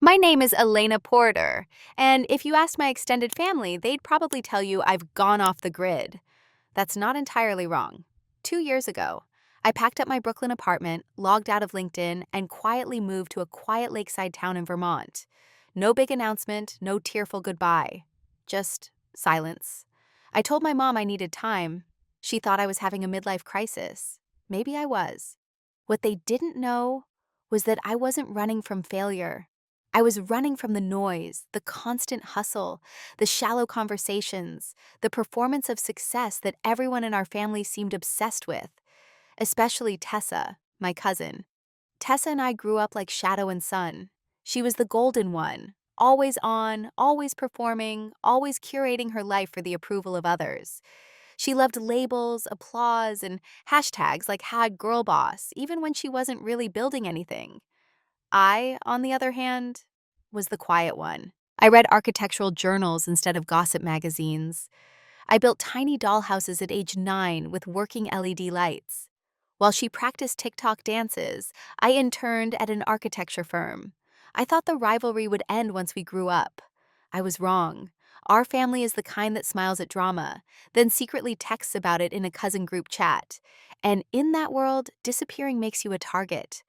My name is Elena Porter, and if you asked my extended family, they'd probably tell you I've gone off the grid. That's not entirely wrong. 2 years ago, I packed up my Brooklyn apartment, logged out of LinkedIn, and quietly moved to a quiet lakeside town in Vermont. No big announcement, no tearful goodbye. Just silence. I told my mom I needed time. She thought I was having a midlife crisis. Maybe I was. What they didn't know was that I wasn't running from failure. I was running from the noise, the constant hustle, the shallow conversations, the performance of success that everyone in our family seemed obsessed with, especially Tessa, my cousin. Tessa and I grew up like shadow and sun. She was the golden one, always on, always performing, always curating her life for the approval of others. She loved labels, applause, and hashtags like #HagGirlBoss, even when she wasn't really building anything. I, on the other hand, was the quiet one. I read architectural journals instead of gossip magazines. I built tiny dollhouses at age 9 with working LED lights. While she practiced TikTok dances, I interned at an architecture firm. I thought the rivalry would end once we grew up. I was wrong. Our family is the kind that smiles at drama, then secretly texts about it in a cousin group chat. And in that world, disappearing makes you a target.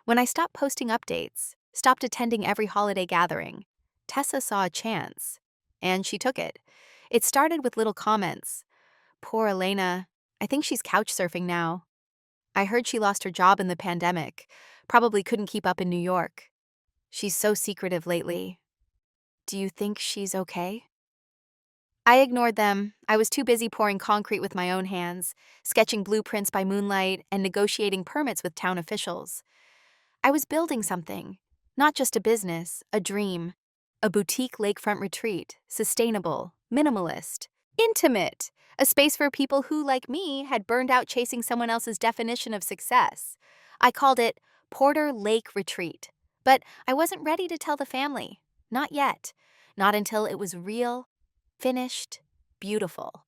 When I stopped posting updates, stopped attending every holiday gathering, Tessa saw a chance. And she took it. It started with little comments. Poor Elena. I think she's couch surfing now. I heard she lost her job in the pandemic. Probably couldn't keep up in New York. She's so secretive lately. Do you think she's okay? I ignored them. I was too busy pouring concrete with my own hands, sketching blueprints by moonlight, and negotiating permits with town officials. I was building something, not just a business, a dream. A boutique lakefront retreat, sustainable, minimalist, intimate, a space for people who, like me, had burned out chasing someone else's definition of success. I called it Porter Lake Retreat, but I wasn't ready to tell the family. Not yet. Not until it was real, finished, beautiful.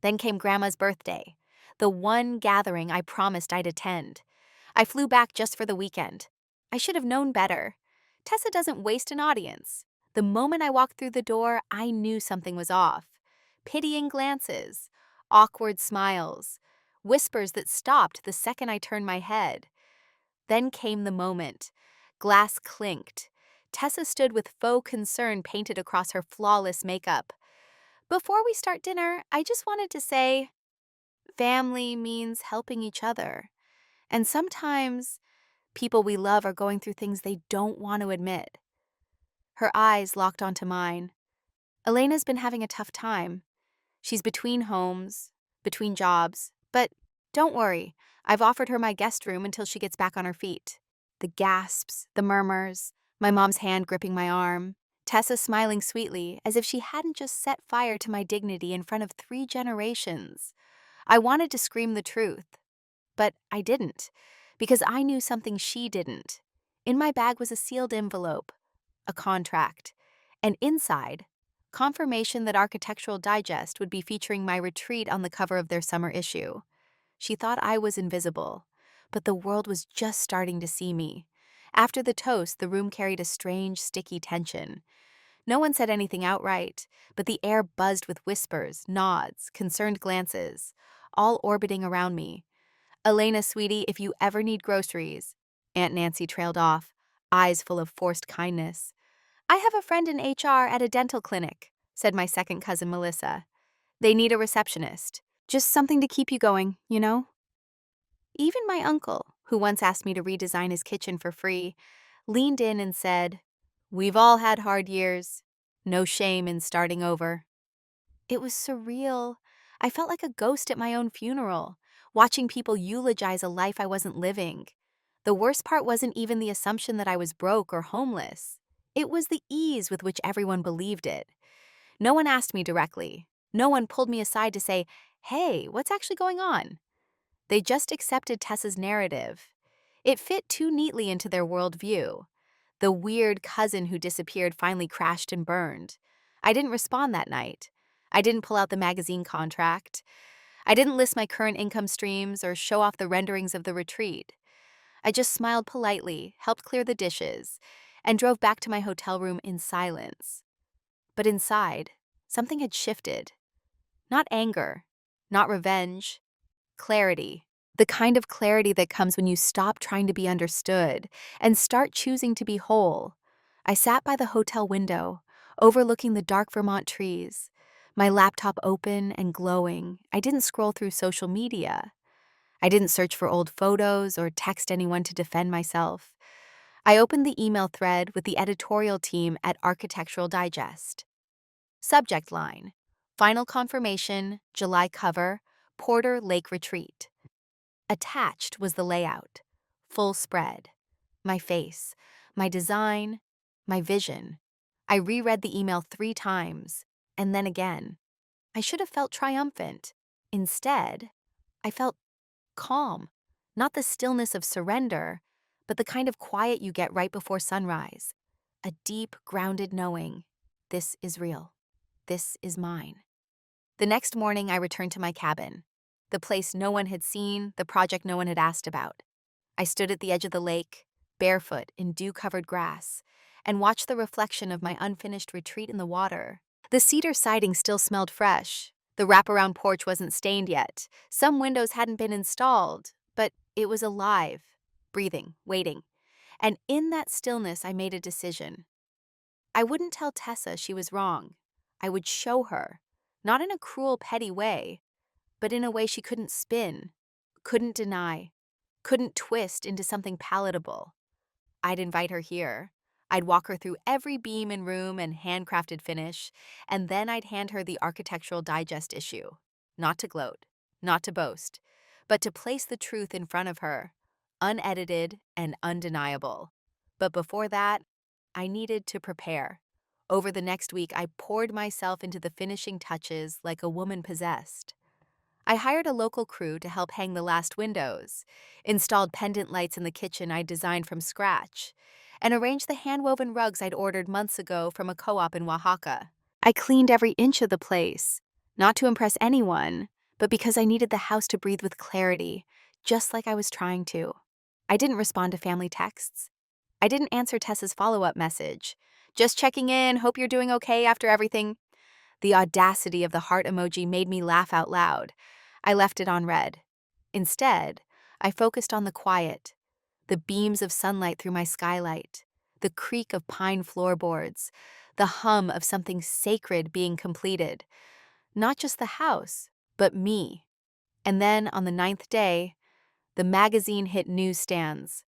Then came Grandma's birthday, the one gathering I promised I'd attend. I flew back just for the weekend. I should have known better. Tessa doesn't waste an audience. The moment I walked through the door, I knew something was off. Pitying glances, awkward smiles, whispers that stopped the second I turned my head. Then came the moment. Glass clinked. Tessa stood with faux concern painted across her flawless makeup. Before we start dinner, I just wanted to say, family means helping each other. And sometimes people we love are going through things they don't want to admit. Her eyes locked onto mine. Elena's been having a tough time. She's between homes, between jobs, but don't worry, I've offered her my guest room until she gets back on her feet. The gasps, the murmurs, my mom's hand gripping my arm, Tessa smiling sweetly as if she hadn't just set fire to my dignity in front of 3 generations. I wanted to scream the truth, but I didn't, because I knew something she didn't. In my bag was a sealed envelope, a contract, and inside, confirmation that Architectural Digest would be featuring my retreat on the cover of their summer issue. She thought I was invisible, but the world was just starting to see me. After the toast, the room carried a strange, sticky tension. No one said anything outright, but the air buzzed with whispers, nods, concerned glances, all orbiting around me. Elena, sweetie, if you ever need groceries, Aunt Nancy trailed off, eyes full of forced kindness. I have a friend in HR at a dental clinic, said my second cousin Melissa. They need a receptionist. Just something to keep you going, you know? Even my uncle, who once asked me to redesign his kitchen for free, leaned in and said, "We've all had hard years. No shame in starting over." It was surreal. I felt like a ghost at my own funeral, watching people eulogize a life I wasn't living. The worst part wasn't even the assumption that I was broke or homeless. It was the ease with which everyone believed it. No one asked me directly. No one pulled me aside to say, "Hey, what's actually going on?" They just accepted Tessa's narrative. It fit too neatly into their worldview. The weird cousin who disappeared finally crashed and burned. I didn't respond that night. I didn't pull out the magazine contract. I didn't list my current income streams or show off the renderings of the retreat. I just smiled politely, helped clear the dishes, and drove back to my hotel room in silence. But inside, something had shifted. Not anger, not revenge, clarity. The kind of clarity that comes when you stop trying to be understood and start choosing to be whole. I sat by the hotel window, overlooking the dark Vermont trees, my laptop open and glowing. I didn't scroll through social media. I didn't search for old photos or text anyone to defend myself. I opened the email thread with the editorial team at Architectural Digest. Subject line: Final confirmation, July cover, Porter Lake Retreat. Attached was the layout. Full spread. My face, my design, my vision. I reread the email 3 times, and then again. I should have felt triumphant. Instead, I felt calm. Not the stillness of surrender, but the kind of quiet you get right before sunrise. A deep, grounded knowing. This is real. This is mine. The next morning, I returned to my cabin. The place no one had seen, the project no one had asked about. I stood at the edge of the lake, barefoot in dew-covered grass, and watched the reflection of my unfinished retreat in the water. The cedar siding still smelled fresh. The wraparound porch wasn't stained yet. Some windows hadn't been installed, but it was alive, breathing, waiting. And in that stillness, I made a decision. I wouldn't tell Tessa she was wrong. I would show her, not in a cruel, petty way, but in a way she couldn't spin, couldn't deny, couldn't twist into something palatable. I'd invite her here. I'd walk her through every beam and room and handcrafted finish, and then I'd hand her the Architectural Digest issue. Not to gloat, not to boast, but to place the truth in front of her, unedited and undeniable. But before that, I needed to prepare. Over the next week, I poured myself into the finishing touches like a woman possessed. I hired a local crew to help hang the last windows, installed pendant lights in the kitchen I'd designed from scratch, and arranged the hand-woven rugs I'd ordered months ago from a co-op in Oaxaca. I cleaned every inch of the place, not to impress anyone, but because I needed the house to breathe with clarity, just like I was trying to. I didn't respond to family texts. I didn't answer Tessa's follow-up message. Just checking in, hope you're doing okay after everything. The audacity of the heart emoji made me laugh out loud. I left it on red. Instead, I focused on the quiet, the beams of sunlight through my skylight, the creak of pine floorboards, the hum of something sacred being completed. Not just the house, but me. And then, on the 9th day, the magazine hit newsstands.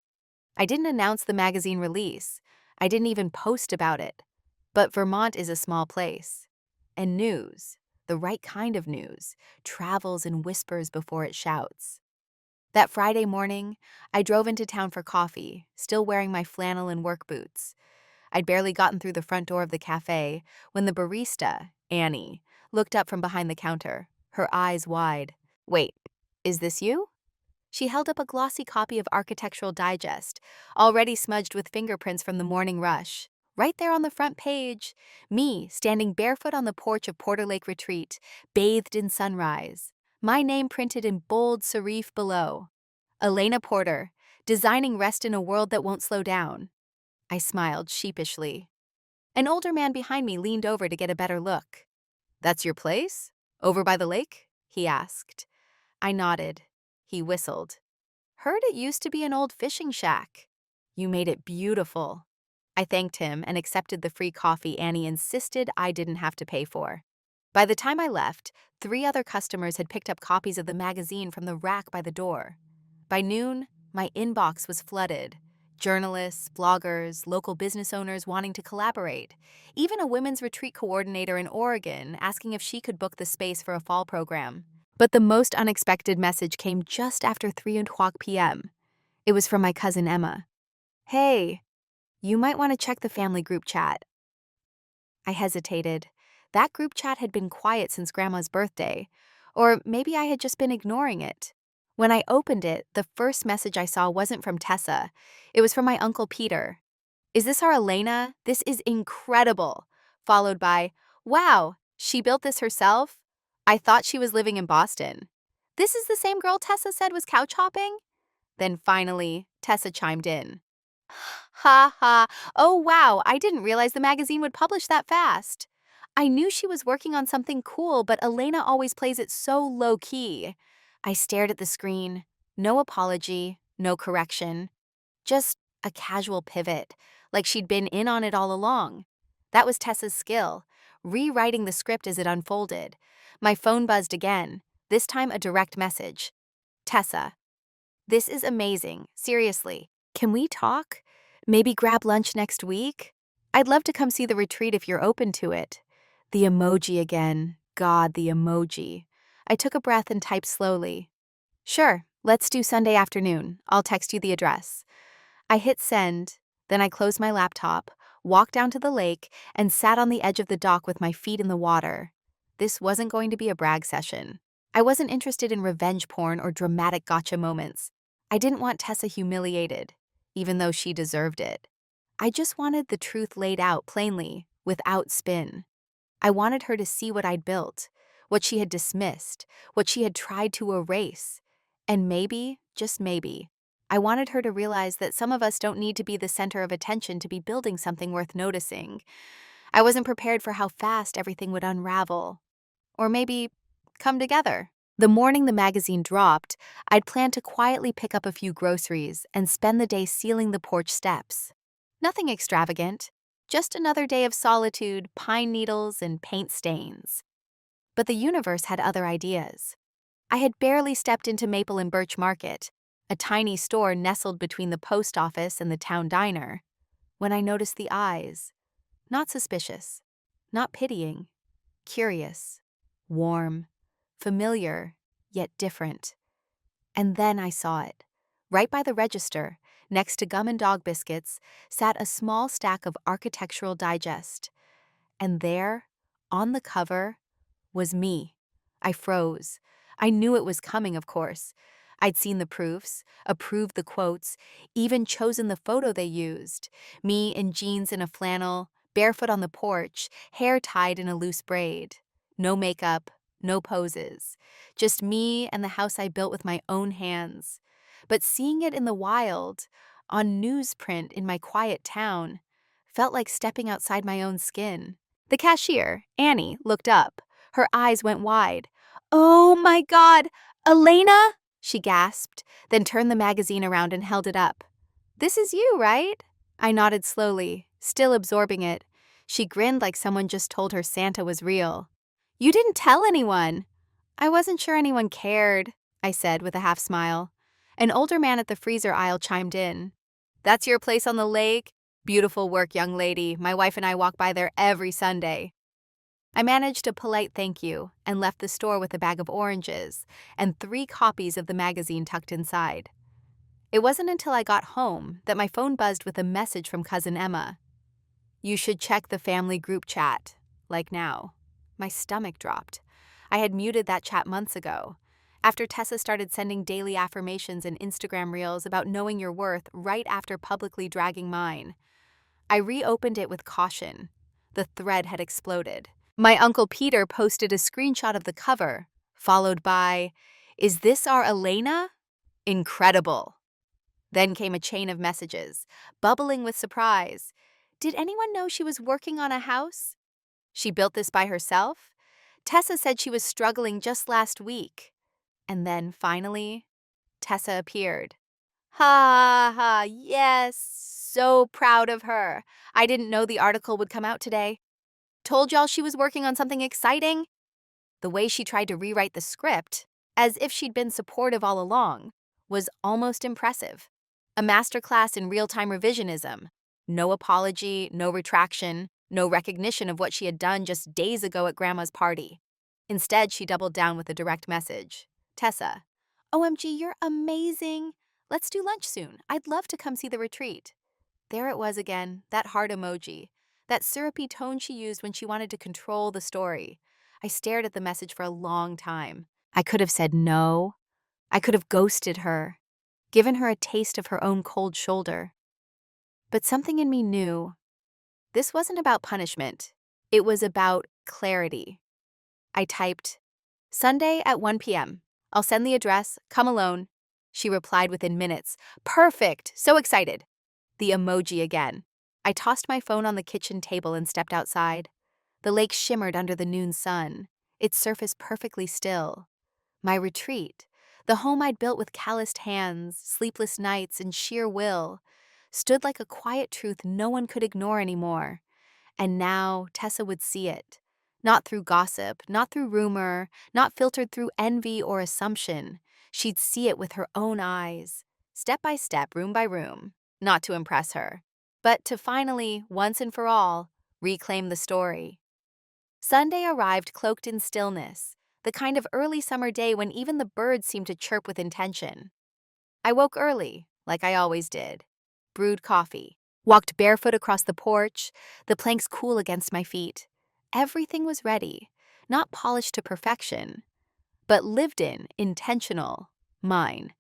I didn't announce the magazine release. I didn't even post about it. But Vermont is a small place. And news, the right kind of news, travels in whispers before it shouts. That Friday morning, I drove into town for coffee, still wearing my flannel and work boots. I'd barely gotten through the front door of the cafe when the barista, Annie, looked up from behind the counter, her eyes wide. "Wait, is this you?" She held up a glossy copy of Architectural Digest, already smudged with fingerprints from the morning rush. Right there on the front page, me standing barefoot on the porch of Porter Lake Retreat, bathed in sunrise. My name printed in bold serif below. Elena Porter, designing rest in a world that won't slow down. I smiled sheepishly. An older man behind me leaned over to get a better look. "That's your place? Over by the lake?" he asked. I nodded. He whistled. "Heard it used to be an old fishing shack. You made it beautiful." I thanked him and accepted the free coffee Annie insisted I didn't have to pay for. By the time I left, 3 other customers had picked up copies of the magazine from the rack by the door. By noon, my inbox was flooded. Journalists, bloggers, local business owners wanting to collaborate. Even a women's retreat coordinator in Oregon asking if she could book the space for a fall program. But the most unexpected message came just after 3:00 p.m. It was from my cousin Emma. "Hey, you might want to check the family group chat." I hesitated. That group chat had been quiet since Grandma's birthday, or maybe I had just been ignoring it. When I opened it, the first message I saw wasn't from Tessa. It was from my Uncle Peter. "Is this our Elena? This is incredible." Followed by, "Wow, she built this herself? I thought she was living in Boston. This is the same girl Tessa said was couch hopping?" Then finally, Tessa chimed in. Ha ha. Oh wow, I didn't realize the magazine would publish that fast. I knew she was working on something cool, but Elena always plays it so low key. I stared at the screen. No apology, no correction. Just a casual pivot, like she'd been in on it all along. That was Tessa's skill, rewriting the script as it unfolded. My phone buzzed again, this time a direct message. Tessa, this is amazing, seriously. Can we talk? Maybe grab lunch next week? I'd love to come see the retreat if you're open to it. The emoji again. God, the emoji. I took a breath and typed slowly. Sure, let's do Sunday afternoon. I'll text you the address. I hit send, then I closed my laptop, walked down to the lake, and sat on the edge of the dock with my feet in the water. This wasn't going to be a brag session. I wasn't interested in revenge porn or dramatic gotcha moments. I didn't want Tessa humiliated, even though she deserved it. I just wanted the truth laid out plainly, without spin. I wanted her to see what I'd built, what she had dismissed, what she had tried to erase. And maybe, just maybe, I wanted her to realize that some of us don't need to be the center of attention to be building something worth noticing. I wasn't prepared for how fast everything would unravel. Or maybe come together. The morning the magazine dropped, I'd planned to quietly pick up a few groceries and spend the day sealing the porch steps. Nothing extravagant, just another day of solitude, pine needles, and paint stains. But the universe had other ideas. I had barely stepped into Maple and Birch Market, a tiny store nestled between the post office and the town diner, when I noticed the eyes. Not suspicious, not pitying, curious, warm, familiar, yet different. And then I saw it. Right by the register, next to gum and dog biscuits, sat a small stack of Architectural Digest. And there, on the cover, was me. I froze. I knew it was coming, of course. I'd seen the proofs, approved the quotes, even chosen the photo they used. Me in jeans and a flannel, barefoot on the porch, hair tied in a loose braid. No makeup, no poses. Just me and the house I built with my own hands. But seeing it in the wild, on newsprint in my quiet town, felt like stepping outside my own skin. The cashier, Annie, looked up. Her eyes went wide. "Oh my God, Elena?" she gasped, then turned the magazine around and held it up. "This is you, right?" I nodded slowly, still absorbing it. She grinned like someone just told her Santa was real. "You didn't tell anyone." "I wasn't sure anyone cared," I said with a half smile. An older man at the freezer aisle chimed in. "That's your place on the lake? Beautiful work, young lady. My wife and I walk by there every Sunday." I managed a polite thank you and left the store with a bag of oranges and 3 copies of the magazine tucked inside. It wasn't until I got home that my phone buzzed with a message from Cousin Emma. "You should check the family group chat, like now." My stomach dropped. I had muted that chat months ago, after Tessa started sending daily affirmations and Instagram reels about knowing your worth right after publicly dragging mine. I reopened it with caution. The thread had exploded. My Uncle Peter posted a screenshot of the cover, followed by, "Is this our Elena? Incredible." Then came a chain of messages, bubbling with surprise. Did anyone know she was working on a house? She built this by herself? Tessa said she was struggling just last week. And then, finally, Tessa appeared. Ha ha, yes, so proud of her. I didn't know the article would come out today. Told y'all she was working on something exciting? The way she tried to rewrite the script, as if she'd been supportive all along, was almost impressive. A masterclass in real-time revisionism. No apology, no retraction, no recognition of what she had done just days ago at Grandma's party. Instead, she doubled down with a direct message. "Tessa, OMG, you're amazing. Let's do lunch soon. I'd love to come see the retreat." There it was again, that heart emoji, that syrupy tone she used when she wanted to control the story. I stared at the message for a long time. I could have said no. I could have ghosted her, given her a taste of her own cold shoulder. But something in me knew this wasn't about punishment. It was about clarity. I typed, "Sunday at 1 p.m. I'll send the address. Come alone." She replied within minutes. "Perfect. So excited." The emoji again. I tossed my phone on the kitchen table and stepped outside. The lake shimmered under the noon sun, its surface perfectly still. My retreat, the home I'd built with calloused hands, sleepless nights, and sheer will, stood like a quiet truth no one could ignore anymore. And now Tessa would see it. Not through gossip, not through rumor, not filtered through envy or assumption. She'd see it with her own eyes, step by step, room by room, not to impress her, but to finally, once and for all, reclaim the story. Sunday arrived cloaked in stillness, the kind of early summer day when even the birds seemed to chirp with intention. I woke early, like I always did, brewed coffee, walked barefoot across the porch, the planks cool against my feet. Everything was ready, not polished to perfection, but lived in, intentional, mine.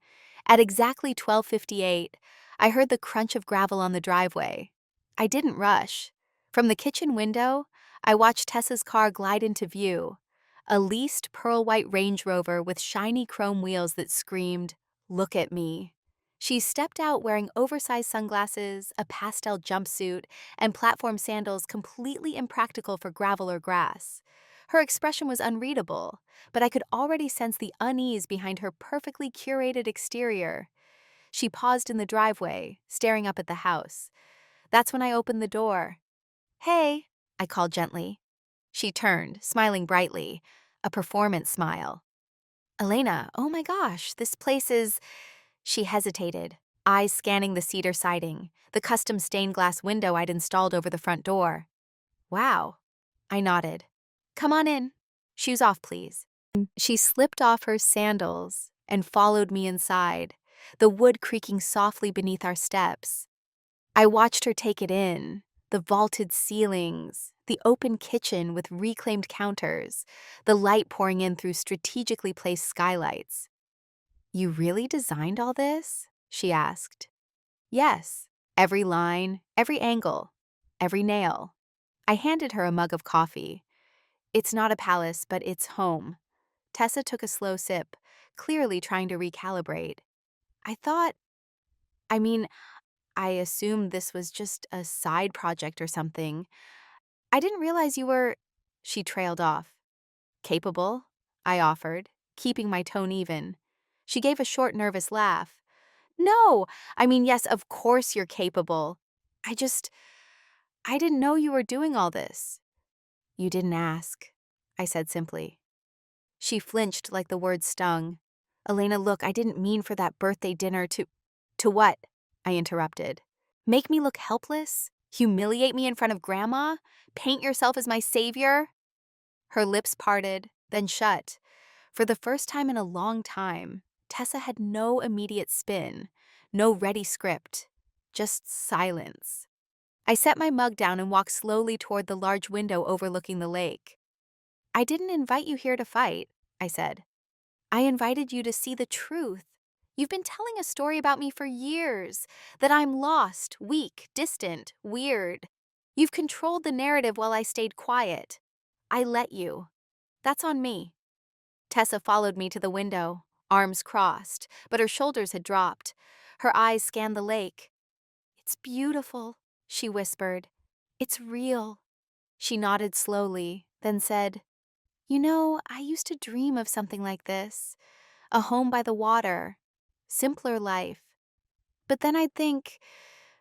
At exactly 12:58, I heard the crunch of gravel on the driveway. I didn't rush. From the kitchen window, I watched Tessa's car glide into view, a leased pearl-white Range Rover with shiny chrome wheels that screamed, "Look at me." She stepped out wearing oversized sunglasses, a pastel jumpsuit, and platform sandals completely impractical for gravel or grass. Her expression was unreadable, but I could already sense the unease behind her perfectly curated exterior. She paused in the driveway, staring up at the house. That's when I opened the door. "Hey," I called gently. She turned, smiling brightly, a performance smile. "Elena, oh my gosh, this place is—" She hesitated, eyes scanning the cedar siding, the custom stained glass window I'd installed over the front door. "Wow." I nodded. "Come on in. Shoes off, please." She slipped off her sandals and followed me inside, the wood creaking softly beneath our steps. I watched her take it in, the vaulted ceilings, the open kitchen with reclaimed counters, the light pouring in through strategically placed skylights. "You really designed all this?" she asked. "Yes, every line, every angle, every nail." I handed her a mug of coffee. "It's not a palace, but it's home." Tessa took a slow sip, clearly trying to recalibrate. I thought, I mean, I assumed this was just a side project or something. I didn't realize you were—" She trailed off. "Capable?" I offered, keeping my tone even. She gave a short, nervous laugh. "No, yes, of course you're capable. I just, I didn't know you were doing all this." "You didn't ask," I said simply. She flinched like the word stung. "Elena, look, I didn't mean for that birthday dinner to—" "To what?" I interrupted. "Make me look helpless? Humiliate me in front of Grandma? Paint yourself as my savior?" Her lips parted, then shut. For the first time in a long time, Tessa had no immediate spin, no ready script, just silence. I set my mug down and walked slowly toward the large window overlooking the lake. "I didn't invite you here to fight," I said. "I invited you to see the truth. You've been telling a story about me for years, that I'm lost, weak, distant, weird. You've controlled the narrative while I stayed quiet. I let you. That's on me." Tessa followed me to the window, arms crossed, but her shoulders had dropped. Her eyes scanned the lake. "It's beautiful," she whispered. "It's real." She nodded slowly, then said, "You know, I used to dream of something like this. A home by the water. Simpler life. But then I'd think,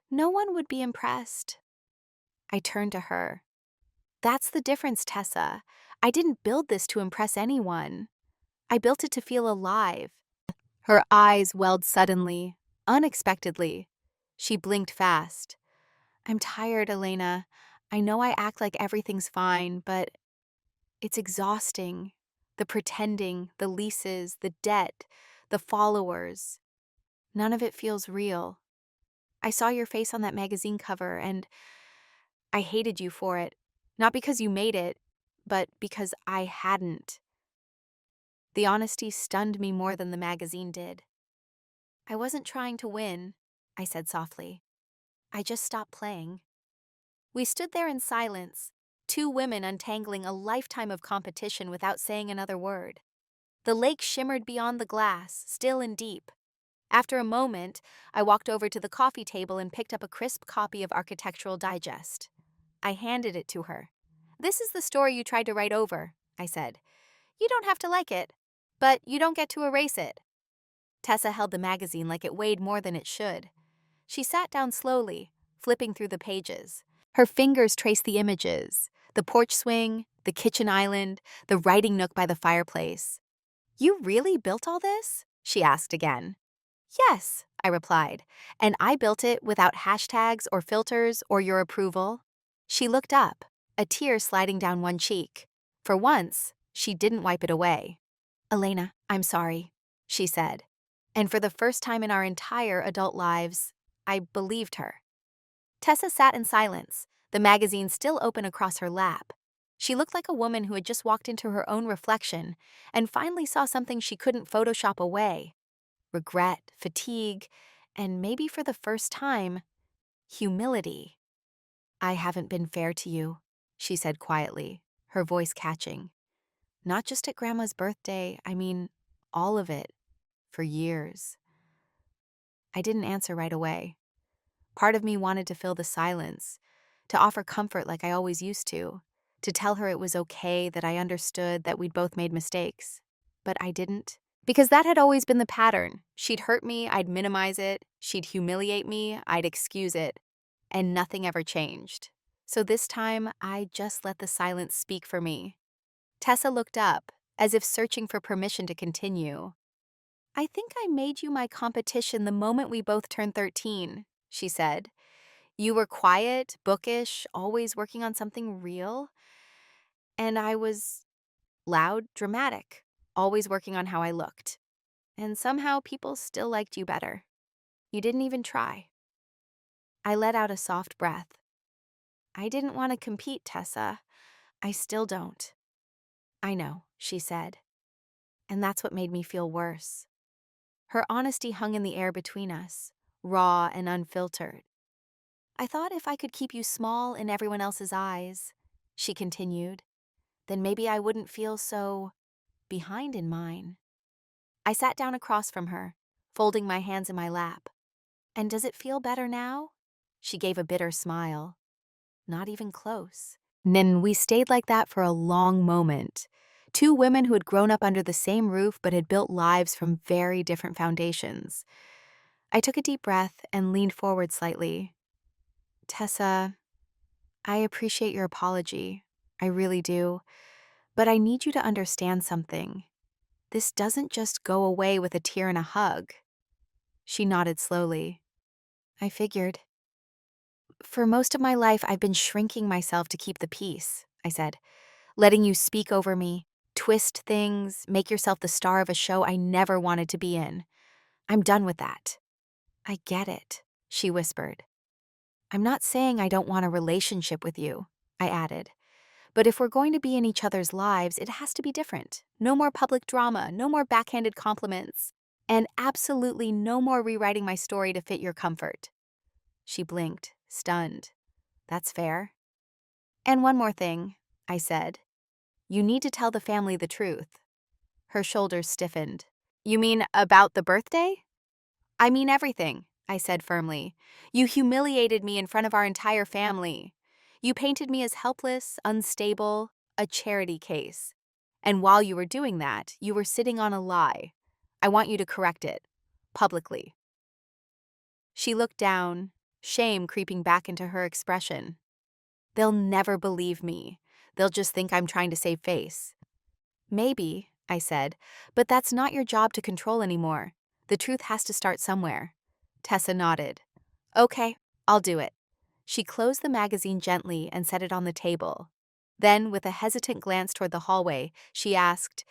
no one would be impressed." I turned to her. "That's the difference, Tessa. I didn't build this to impress anyone. I built it to feel alive." Her eyes welled suddenly, unexpectedly. She blinked fast. "I'm tired, Elena. I know I act like everything's fine, but it's exhausting. The pretending, the leases, the debt, the followers. None of it feels real. I saw your face on that magazine cover, and I hated you for it. Not because you made it, but because I hadn't." The honesty stunned me more than the magazine did. "I wasn't trying to win," I said softly. "I just stopped playing." We stood there in silence, two women untangling a lifetime of competition without saying another word. The lake shimmered beyond the glass, still and deep. After a moment, I walked over to the coffee table and picked up a crisp copy of Architectural Digest. I handed it to her. "This is the story you tried to write over," I said. "You don't have to like it, but you don't get to erase it." Tessa held the magazine like it weighed more than it should. She sat down slowly, flipping through the pages. Her fingers traced the images: the porch swing, the kitchen island, the writing nook by the fireplace. "You really built all this?" she asked again. "Yes," I replied, "and I built it without hashtags or filters or your approval." She looked up, a tear sliding down one cheek. For once, she didn't wipe it away. "Elena, I'm sorry," she said. And for the first time in our entire adult lives, I believed her. Tessa sat in silence, the magazine still open across her lap. She looked like a woman who had just walked into her own reflection and finally saw something she couldn't Photoshop away: regret, fatigue, and maybe for the first time, humility. "I haven't been fair to you," she said quietly, her voice catching. "Not just at Grandma's birthday, I mean, all of it, for years." I didn't answer right away. Part of me wanted to fill the silence, to offer comfort like I always used to tell her it was okay, that I understood that we'd both made mistakes. But I didn't. Because that had always been the pattern. She'd hurt me, I'd minimize it. She'd humiliate me, I'd excuse it. And nothing ever changed. So this time, I just let the silence speak for me. Tessa looked up, as if searching for permission to continue. "I think I made you my competition the moment we both turned 13, she said. "You were quiet, bookish, always working on something real. And I was loud, dramatic, always working on how I looked. And somehow people still liked you better. You didn't even try." I let out a soft breath. "I didn't want to compete, Tessa. I still don't." "I know," she said. And that's what made me feel worse. Her honesty hung in the air between us, raw and unfiltered. "I thought if I could keep you small in everyone else's eyes," she continued, "then maybe I wouldn't feel so behind in mine." I sat down across from her, folding my hands in my lap. "And does it feel better now?" She gave a bitter smile. "Not even close." Then we stayed like that for a long moment. Two women who had grown up under the same roof but had built lives from very different foundations. I took a deep breath and leaned forward slightly. "Tessa, I appreciate your apology. I really do. But I need you to understand something. This doesn't just go away with a tear and a hug." She nodded slowly. "I figured." "For most of my life, I've been shrinking myself to keep the peace," I said. "Letting you speak over me, twist things, make yourself the star of a show I never wanted to be in. I'm done with that." "I get it," she whispered. "I'm not saying I don't want a relationship with you," I added. "But if we're going to be in each other's lives, it has to be different. No more public drama, no more backhanded compliments, and absolutely no more rewriting my story to fit your comfort." She blinked, stunned. "That's fair." "And one more thing," I said. "You need to tell the family the truth." Her shoulders stiffened. "You mean about the birthday?" "I mean everything," I said firmly. "You humiliated me in front of our entire family. You painted me as helpless, unstable, a charity case. And while you were doing that, you were sitting on a lie. I want you to correct it. Publicly." She looked down, shame creeping back into her expression. "They'll never believe me. They'll just think I'm trying to save face." "Maybe," I said, "but that's not your job to control anymore. The truth has to start somewhere." Tessa nodded. "Okay, I'll do it." She closed the magazine gently and set it on the table. Then, with a hesitant glance toward the hallway, she asked,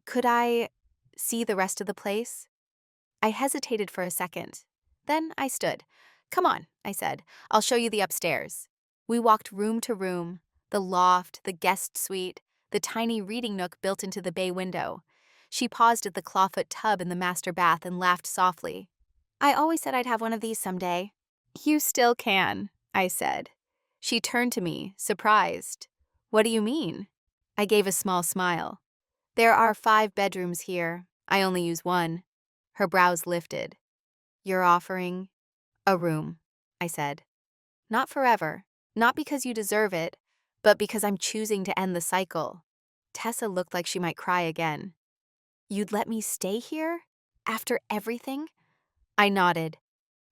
"Could I see the rest of the place?" I hesitated for a second. Then I stood. "Come on," I said. "I'll show you the upstairs." We walked room to room, the loft, the guest suite, the tiny reading nook built into the bay window. She paused at the clawfoot tub in the master bath and laughed softly. "I always said I'd have one of these someday." "You still can," I said. She turned to me, surprised. "What do you mean?" I gave a small smile. "There are 5 bedrooms here. I only use one." Her brows lifted. You're offering a room, I said. Not forever, not because you deserve it, but because I'm choosing to end the cycle. Tessa looked like she might cry again. You'd let me stay here? After everything? I nodded.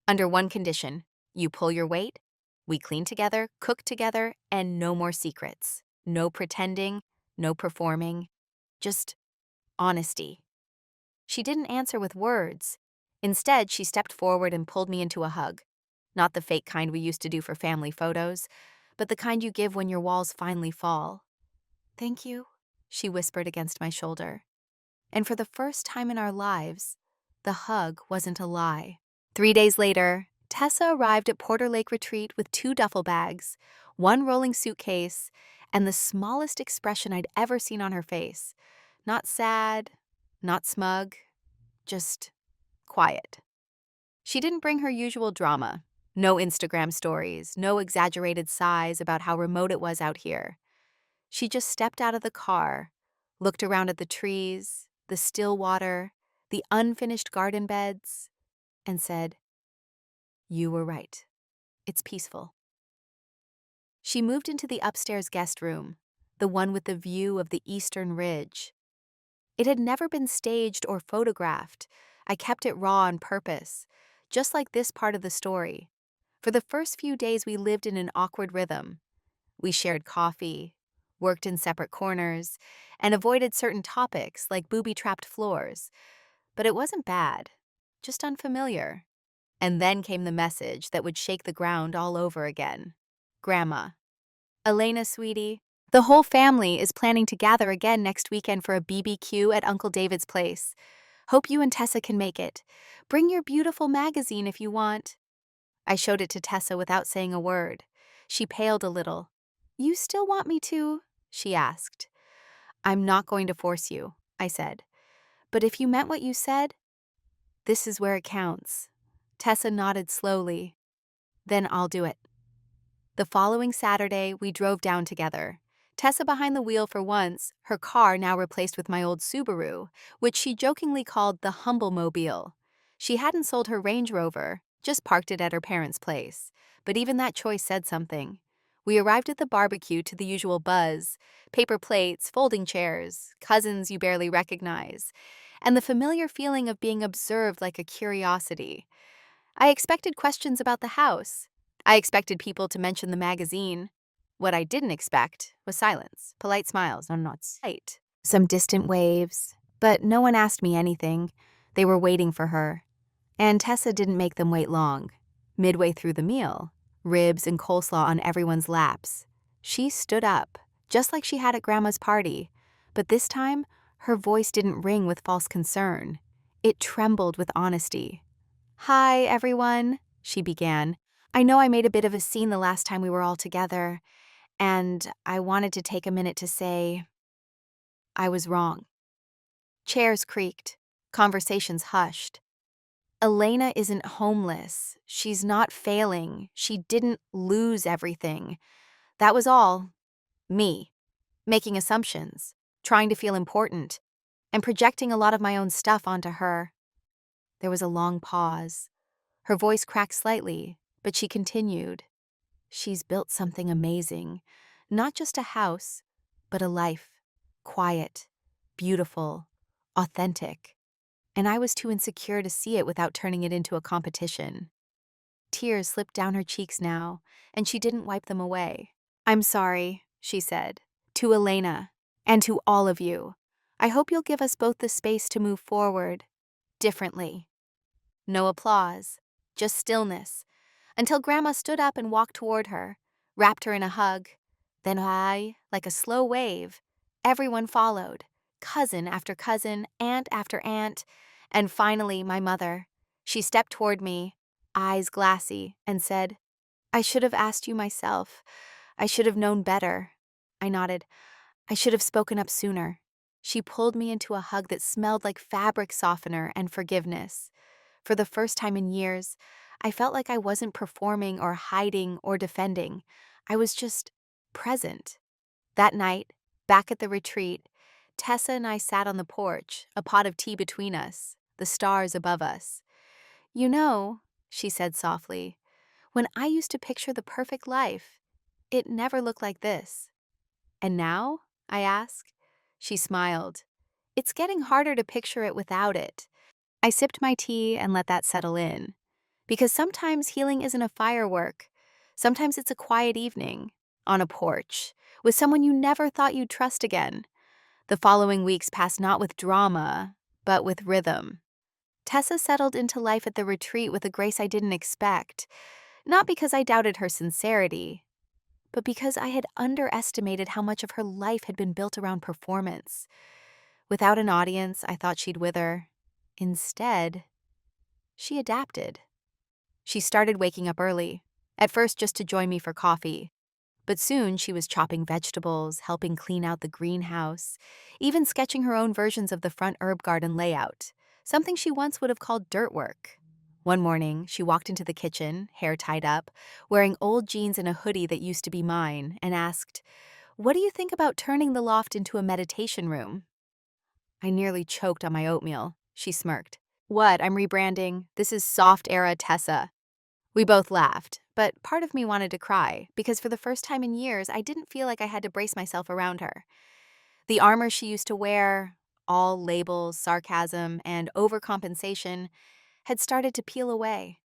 Under one condition. You pull your weight, we clean together, cook together, and no more secrets. No pretending, no performing. Just honesty. She didn't answer with words. Instead, she stepped forward and pulled me into a hug. Not the fake kind we used to do for family photos, but the kind you give when your walls finally fall. Thank you, she whispered against my shoulder. And for the first time in our lives, the hug wasn't a lie. 3 days later, Tessa arrived at Porter Lake Retreat with 2 duffel bags, 1 rolling suitcase, and the smallest expression I'd ever seen on her face. Not sad, not smug, just quiet. She didn't bring her usual drama. No Instagram stories, no exaggerated sighs about how remote it was out here. She just stepped out of the car, looked around at the trees, the still water, the unfinished garden beds, and said, "You were right. It's peaceful." She moved into the upstairs guest room, the one with the view of the eastern ridge. It had never been staged or photographed. I kept it raw on purpose, just like this part of the story. For the first few days, we lived in an awkward rhythm. We shared coffee, worked in separate corners, and avoided certain topics like booby-trapped floors. But it wasn't bad, just unfamiliar. And then came the message that would shake the ground all over again. Grandma. Elena, sweetie, the whole family is planning to gather again next weekend for a BBQ at Uncle David's place. Hope you and Tessa can make it. Bring your beautiful magazine if you want. I showed it to Tessa without saying a word. She paled a little. You still want me to? She asked. I'm not going to force you, I said. But if you meant what you said, this is where it counts. Tessa nodded slowly. Then I'll do it. The following Saturday, we drove down together. Tessa behind the wheel for once, her car now replaced with my old Subaru, which she jokingly called the Humble Mobile. She hadn't sold her Range Rover, just parked it at her parents' place. But even that choice said something. We arrived at the barbecue to the usual buzz, paper plates, folding chairs, cousins you barely recognize, and the familiar feeling of being observed like a curiosity. I expected questions about the house. I expected people to mention the magazine. What I didn't expect was silence, polite smiles, and not sight. Some distant waves, but no one asked me anything. They were waiting for her. And Tessa didn't make them wait long. Midway through the meal, ribs and coleslaw on everyone's laps, she stood up, just like she had at Grandma's party. But this time, her voice didn't ring with false concern. It trembled with honesty. Hi, everyone, she began. I know I made a bit of a scene the last time we were all together, and I wanted to take a minute to say I was wrong. Chairs creaked, conversations hushed. Elena isn't homeless. She's not failing. She didn't lose everything. That was all. Me, making assumptions, trying to feel important, and projecting a lot of my own stuff onto her. There was a long pause. Her voice cracked slightly, but she continued. She's built something amazing. Not just a house, but a life. Quiet, beautiful, authentic. And I was too insecure to see it without turning it into a competition. Tears slipped down her cheeks now, and she didn't wipe them away. I'm sorry, she said, to Elena, and to all of you. I hope you'll give us both the space to move forward, differently. No applause, just stillness, until Grandma stood up and walked toward her, wrapped her in a hug. Then like a slow wave, everyone followed, cousin after cousin, aunt after aunt, and finally my mother. She stepped toward me, eyes glassy, and said, I should have asked you myself. I should have known better. I nodded. I should have spoken up sooner. She pulled me into a hug that smelled like fabric softener and forgiveness. For the first time in years, I felt like I wasn't performing or hiding or defending. I was just present. That night, back at the retreat, Tessa and I sat on the porch, a pot of tea between us, the stars above us. You know, she said softly, when I used to picture the perfect life, it never looked like this. And now? I asked. She smiled. It's getting harder to picture it without it. I sipped my tea and let that settle in. Because sometimes healing isn't a firework. Sometimes it's a quiet evening, on a porch, with someone you never thought you'd trust again. The following weeks passed not with drama, but with rhythm. Tessa settled into life at the retreat with a grace I didn't expect, not because I doubted her sincerity, but because I had underestimated how much of her life had been built around performance. Without an audience, I thought she'd wither. Instead, she adapted. She started waking up early, at first just to join me for coffee. But soon she was chopping vegetables, helping clean out the greenhouse, even sketching her own versions of the front herb garden layout, something she once would have called dirt work. One morning, she walked into the kitchen, hair tied up, wearing old jeans and a hoodie that used to be mine, and asked, "What do you think about turning the loft into a meditation room?" I nearly choked on my oatmeal. She smirked. "What, I'm rebranding? This is soft era Tessa." We both laughed, but part of me wanted to cry, because for the first time in years, I didn't feel like I had to brace myself around her. The armor she used to wear, all labels, sarcasm, and overcompensation, had started to peel away.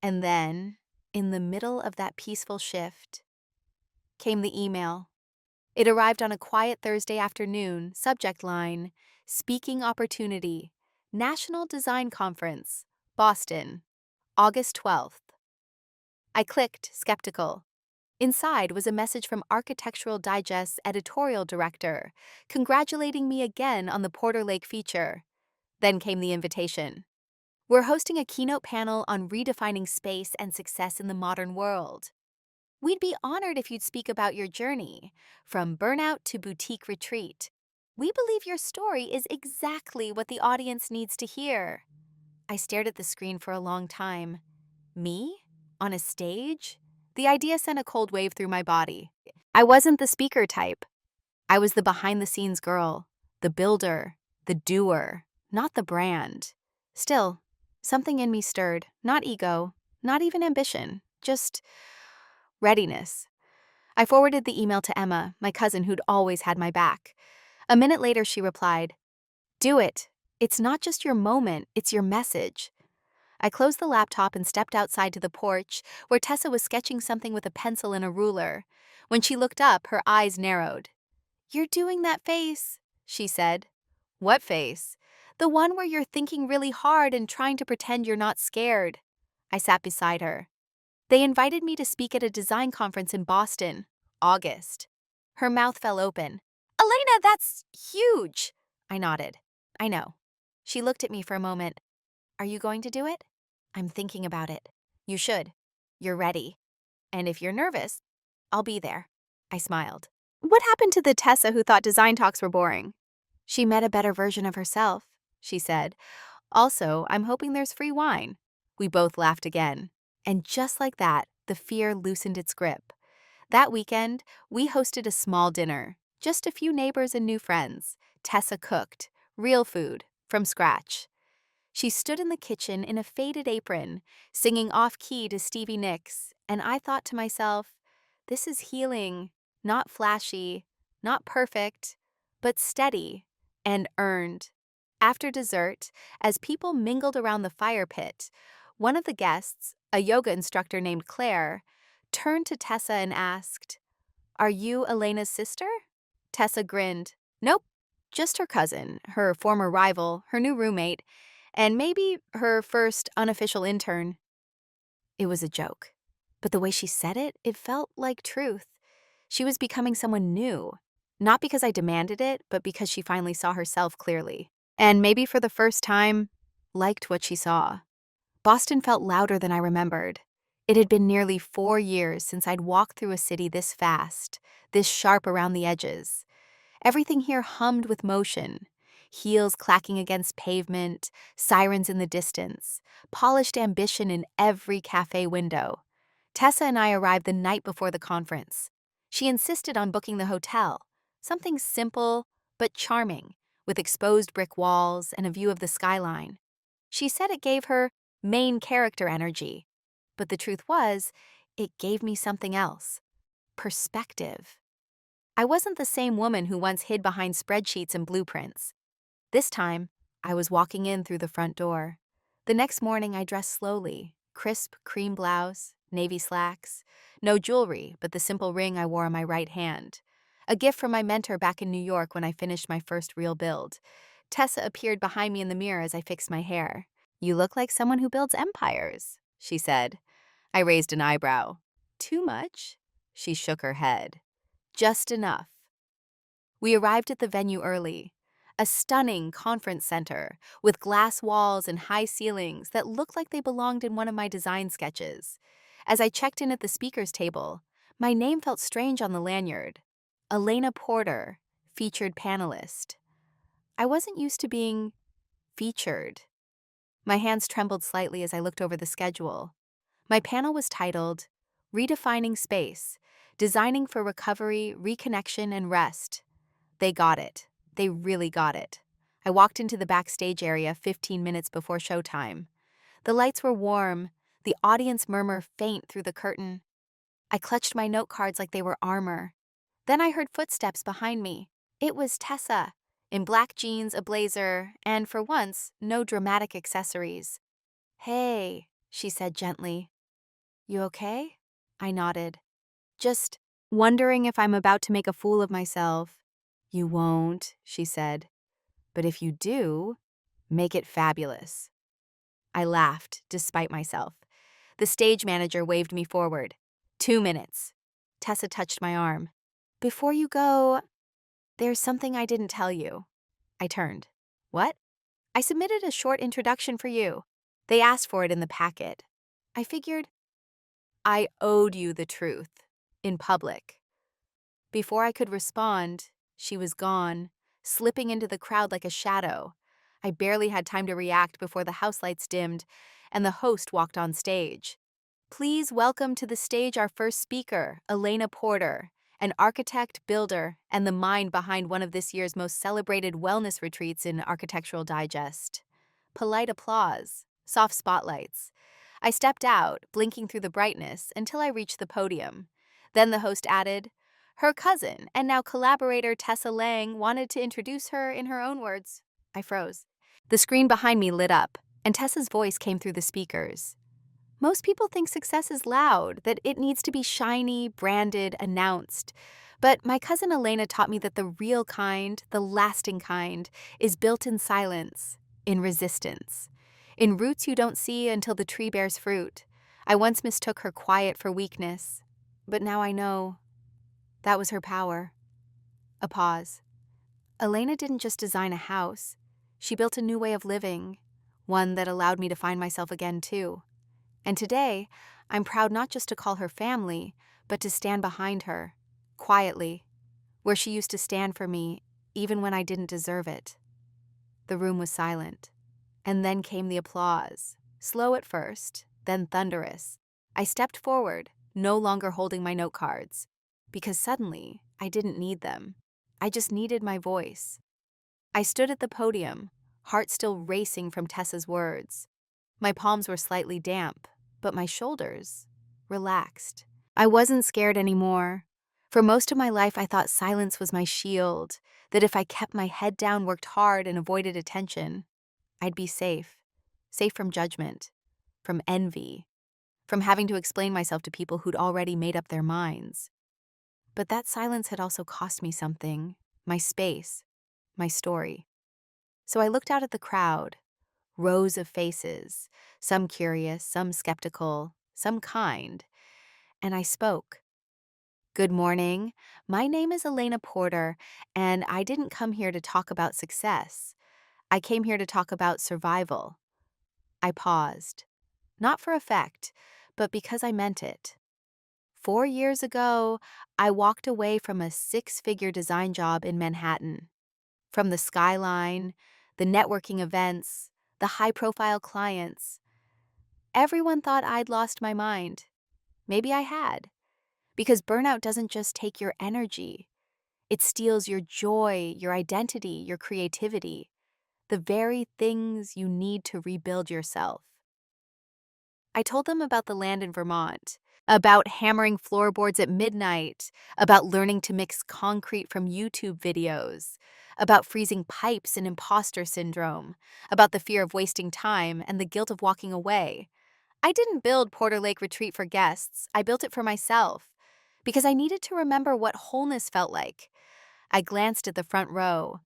And then, in the middle of that peaceful shift, came the email. It arrived on a quiet Thursday afternoon, subject line, "Speaking Opportunity, National Design Conference, Boston, August 12th. I clicked, skeptical. Inside was a message from Architectural Digest's editorial director, congratulating me again on the Porter Lake feature. Then came the invitation. "We're hosting a keynote panel on redefining space and success in the modern world. We'd be honored if you'd speak about your journey, from burnout to boutique retreat. We believe your story is exactly what the audience needs to hear." I stared at the screen for a long time. Me? On a stage? The idea sent a cold wave through my body. I wasn't the speaker type. I was the behind-the-scenes girl, the builder, the doer, not the brand. Still, something in me stirred, not ego, not even ambition, just readiness. I forwarded the email to Emma, my cousin who'd always had my back. A minute later, she replied, "Do it. It's not just your moment, it's your message." I closed the laptop and stepped outside to the porch, where Tessa was sketching something with a pencil and a ruler. When she looked up, her eyes narrowed. "You're doing that face," she said. "What face?" "The one where you're thinking really hard and trying to pretend you're not scared." I sat beside her. "They invited me to speak at a design conference in Boston, August." Her mouth fell open. "Elena, that's huge!" I nodded. "I know." She looked at me for a moment. "Are you going to do it?" "I'm thinking about it." "You should. You're ready. And if you're nervous, I'll be there." I smiled. "What happened to the Tessa who thought design talks were boring?" "She met a better version of herself," she said. "Also, I'm hoping there's free wine." We both laughed again. And just like that, the fear loosened its grip. That weekend, we hosted a small dinner. Just a few neighbors and new friends. Tessa cooked, real food, from scratch. She stood in the kitchen in a faded apron, singing off-key to Stevie Nicks, and I thought to myself, this is healing, not flashy, not perfect, but steady and earned. After dessert, as people mingled around the fire pit, one of the guests, a yoga instructor named Claire, turned to Tessa and asked, "Are you Elena's sister?" Tessa grinned. "Nope, just her cousin, her former rival, her new roommate, and maybe her first unofficial intern." It was a joke, but the way she said it, it felt like truth. She was becoming someone new, not because I demanded it, but because she finally saw herself clearly. And maybe for the first time, liked what she saw. Boston felt louder than I remembered. It had been nearly 4 years since I'd walked through a city this fast, this sharp around the edges. Everything here hummed with motion. Heels clacking against pavement, sirens in the distance, polished ambition in every cafe window. Tessa and I arrived the night before the conference. She insisted on booking the hotel, something simple but charming, with exposed brick walls and a view of the skyline. She said it gave her main character energy. But the truth was, it gave me something else: perspective. I wasn't the same woman who once hid behind spreadsheets and blueprints. This time, I was walking in through the front door. The next morning, I dressed slowly: crisp cream blouse, navy slacks, no jewelry but the simple ring I wore on my right hand. A gift from my mentor back in New York when I finished my first real build. Tessa appeared behind me in the mirror as I fixed my hair. "You look like someone who builds empires," she said. I raised an eyebrow. "Too much?" She shook her head. "Just enough." We arrived at the venue early. A stunning conference center with glass walls and high ceilings that looked like they belonged in one of my design sketches. As I checked in at the speaker's table, my name felt strange on the lanyard. Elena Porter, featured panelist. I wasn't used to being featured. My hands trembled slightly as I looked over the schedule. My panel was titled Redefining Space, Designing for Recovery, Reconnection, and Rest. They got it. They really got it. I walked into the backstage area 15 minutes before showtime. The lights were warm, the audience murmur faint through the curtain. I clutched my note cards like they were armor. Then I heard footsteps behind me. It was Tessa, in black jeans, a blazer, and for once, no dramatic accessories. "Hey," she said gently. "You okay?" I nodded. "Just wondering if I'm about to make a fool of myself." "You won't," she said. "But if you do, make it fabulous." I laughed, despite myself. The stage manager waved me forward. 2 minutes. Tessa touched my arm. "Before you go, there's something I didn't tell you." I turned. "What?" "I submitted a short introduction for you. They asked for it in the packet." I figured I owed you the truth, in public. Before I could respond, she was gone, slipping into the crowd like a shadow. I barely had time to react before the house lights dimmed and the host walked on stage. "Please welcome to the stage our first speaker, Elena Porter, an architect, builder, and the mind behind one of this year's most celebrated wellness retreats in Architectural Digest." Polite applause, soft spotlights. I stepped out, blinking through the brightness, until I reached the podium. Then the host added, "Her cousin and now collaborator Tessa Lang wanted to introduce her in her own words." I froze. The screen behind me lit up, and Tessa's voice came through the speakers. "Most people think success is loud, that it needs to be shiny, branded, announced. But my cousin Elena taught me that the real kind, the lasting kind, is built in silence, in resistance, in roots you don't see until the tree bears fruit. I once mistook her quiet for weakness, but now I know that was her power." A pause. "Elena didn't just design a house. She built a new way of living, one that allowed me to find myself again, too. And today, I'm proud not just to call her family, but to stand behind her, quietly, where she used to stand for me, even when I didn't deserve it." The room was silent. And then came the applause, slow at first, then thunderous. I stepped forward, no longer holding my note cards, because suddenly I didn't need them. I just needed my voice. I stood at the podium, heart still racing from Tessa's words. My palms were slightly damp, but my shoulders relaxed. I wasn't scared anymore. For most of my life, I thought silence was my shield, that if I kept my head down, worked hard, and avoided attention, I'd be safe. Safe from judgment, from envy, from having to explain myself to people who'd already made up their minds. But that silence had also cost me something: my space, my story. So I looked out at the crowd, rows of faces, some curious, some skeptical, some kind, and I spoke. "Good morning. My name is Elena Porter, and I didn't come here to talk about success. I came here to talk about survival." I paused, not for effect, but because I meant it. 4 years ago, I walked away from a six-figure design job in Manhattan. From the skyline, the networking events, the high-profile clients. Everyone thought I'd lost my mind. Maybe I had. Because burnout doesn't just take your energy. It steals your joy, your identity, your creativity, the very things you need to rebuild yourself. I told them about the land in Vermont, about hammering floorboards at midnight, about learning to mix concrete from YouTube videos, about freezing pipes and imposter syndrome, about the fear of wasting time and the guilt of walking away. I didn't build Porter Lake Retreat for guests, I built it for myself, because I needed to remember what wholeness felt like. I glanced at the front row.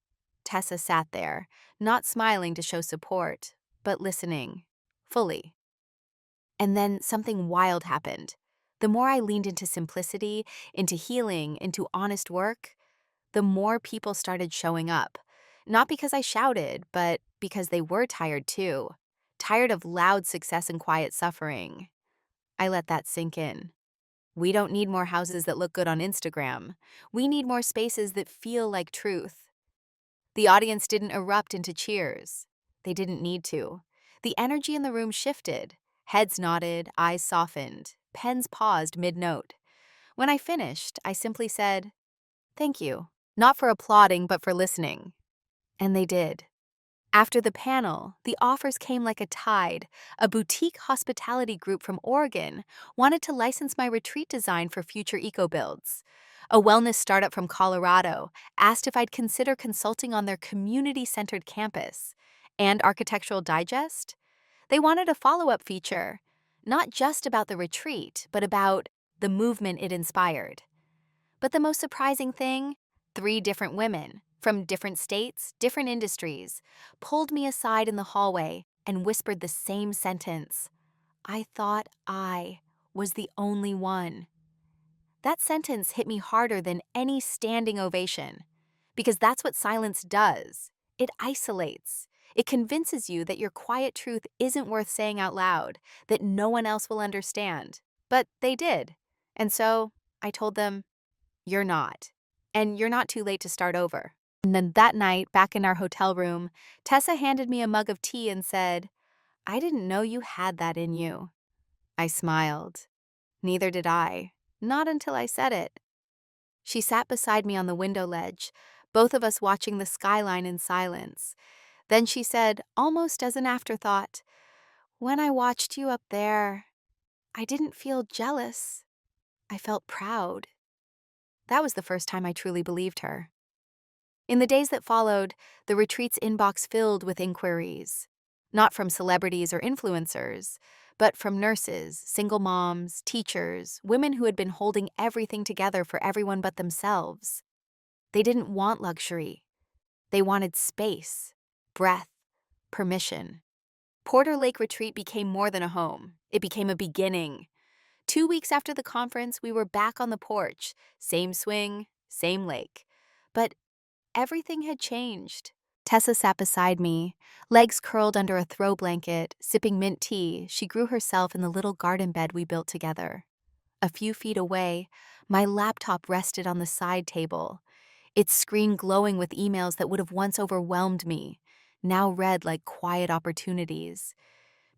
Tessa sat there, not smiling to show support, but listening, fully. And then something wild happened. The more I leaned into simplicity, into healing, into honest work, the more people started showing up. Not because I shouted, but because they were tired too. Tired of loud success and quiet suffering. I let that sink in. We don't need more houses that look good on Instagram. We need more spaces that feel like truth. The audience didn't erupt into cheers. They didn't need to. The energy in the room shifted. Heads nodded, eyes softened, pens paused mid-note. When I finished, I simply said, "Thank you." Not for applauding, but for listening. And they did. After the panel, the offers came like a tide. A boutique hospitality group from Oregon wanted to license my retreat design for future eco-builds. A wellness startup from Colorado asked if I'd consider consulting on their community-centered campus. And Architectural Digest? They wanted a follow-up feature, not just about the retreat, but about the movement it inspired. But the most surprising thing, 3 different women, from different states, different industries, pulled me aside in the hallway and whispered the same sentence. I thought I was the only one. That sentence hit me harder than any standing ovation, because that's what silence does. It isolates. It convinces you that your quiet truth isn't worth saying out loud, that no one else will understand. But they did. And so I told them, "You're not. And you're not too late to start over." And then that night, back in our hotel room, Tessa handed me a mug of tea and said, "I didn't know you had that in you." I smiled. Neither did I. Not until I said it. She sat beside me on the window ledge, both of us watching the skyline in silence. Then she said, almost as an afterthought, "When I watched you up there, I didn't feel jealous. I felt proud." That was the first time I truly believed her. In the days that followed, the retreat's inbox filled with inquiries. Not from celebrities or influencers, but from nurses, single moms, teachers, women who had been holding everything together for everyone but themselves. They didn't want luxury. They wanted space, breath, permission. Porter Lake Retreat became more than a home. It became a beginning. 2 weeks after the conference, we were back on the porch. Same swing, same lake. But everything had changed. Tessa sat beside me, legs curled under a throw blanket, sipping mint tea. She grew herself in the little garden bed we built together. A few feet away, my laptop rested on the side table, its screen glowing with emails that would have once overwhelmed me, now read like quiet opportunities.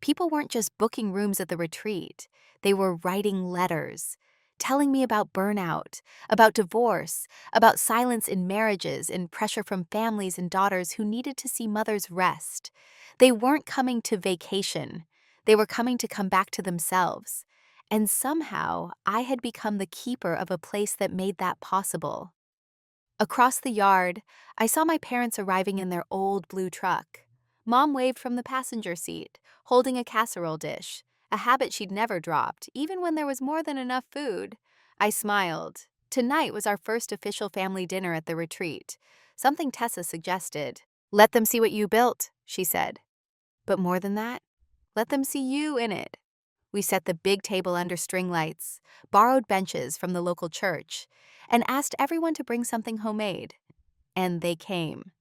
People weren't just booking rooms at the retreat. They were writing letters, telling me about burnout, about divorce, about silence in marriages and pressure from families and daughters who needed to see mothers rest. They weren't coming to vacation. They were coming to come back to themselves. And somehow, I had become the keeper of a place that made that possible. Across the yard, I saw my parents arriving in their old blue truck. Mom waved from the passenger seat, holding a casserole dish, a habit she'd never dropped, even when there was more than enough food. I smiled. Tonight was our first official family dinner at the retreat, something Tessa suggested. "Let them see what you built," she said. But more than that, let them see you in it. We set the big table under string lights, borrowed benches from the local church, and asked everyone to bring something homemade. And they came.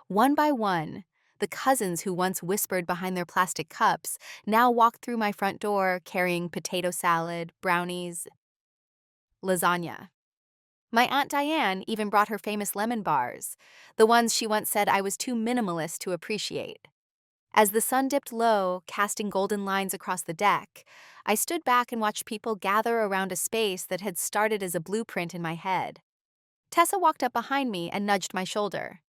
One by one, the cousins who once whispered behind their plastic cups now walked through my front door carrying potato salad, brownies, lasagna. My Aunt Diane even brought her famous lemon bars, the ones she once said I was too minimalist to appreciate. As the sun dipped low, casting golden lines across the deck, I stood back and watched people gather around a space that had started as a blueprint in my head. Tessa walked up behind me and nudged my shoulder.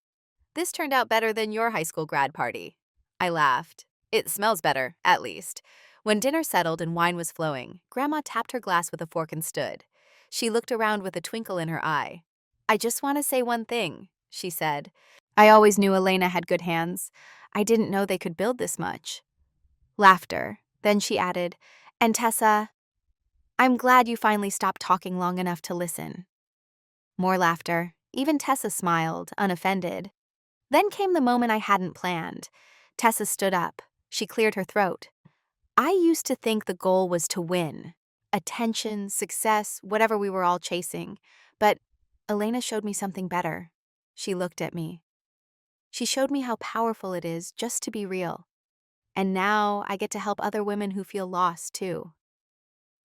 "This turned out better than your high school grad party." I laughed. "It smells better, at least." When dinner settled and wine was flowing, Grandma tapped her glass with a fork and stood. She looked around with a twinkle in her eye. "I just want to say one thing," she said. "I always knew Elena had good hands. I didn't know they could build this much." Laughter. Then she added, "And Tessa, I'm glad you finally stopped talking long enough to listen." More laughter. Even Tessa smiled, unoffended. Then came the moment I hadn't planned. Tessa stood up. She cleared her throat. "I used to think the goal was to win. Attention, success, whatever we were all chasing. But Elena showed me something better." She looked at me. "She showed me how powerful it is just to be real. And now I get to help other women who feel lost, too."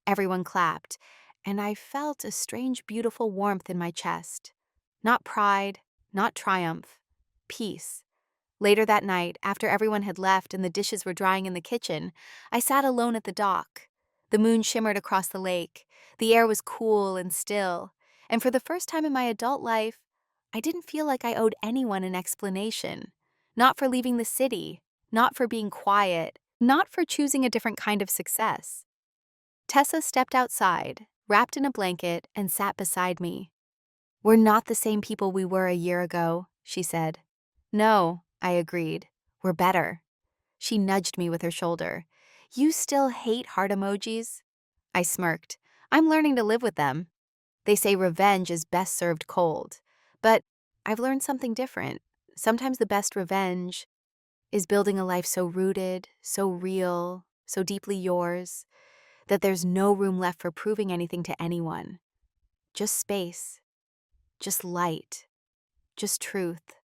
Everyone clapped, and I felt a strange, beautiful warmth in my chest. Not pride, not triumph. Peace. Later that night, after everyone had left and the dishes were drying in the kitchen, I sat alone at the dock. The moon shimmered across the lake. The air was cool and still. And for the first time in my adult life, I didn't feel like I owed anyone an explanation. Not for leaving the city, not for being quiet, not for choosing a different kind of success. Tessa stepped outside, wrapped in a blanket, and sat beside me. "We're not the same people we were a year ago," she said. "No," I agreed. "We're better." She nudged me with her shoulder. "You still hate heart emojis?" I smirked. "I'm learning to live with them. They say revenge is best served cold. But I've learned something different. Sometimes the best revenge is building a life so rooted, so real, so deeply yours, that there's no room left for proving anything to anyone. Just space, just light, just truth."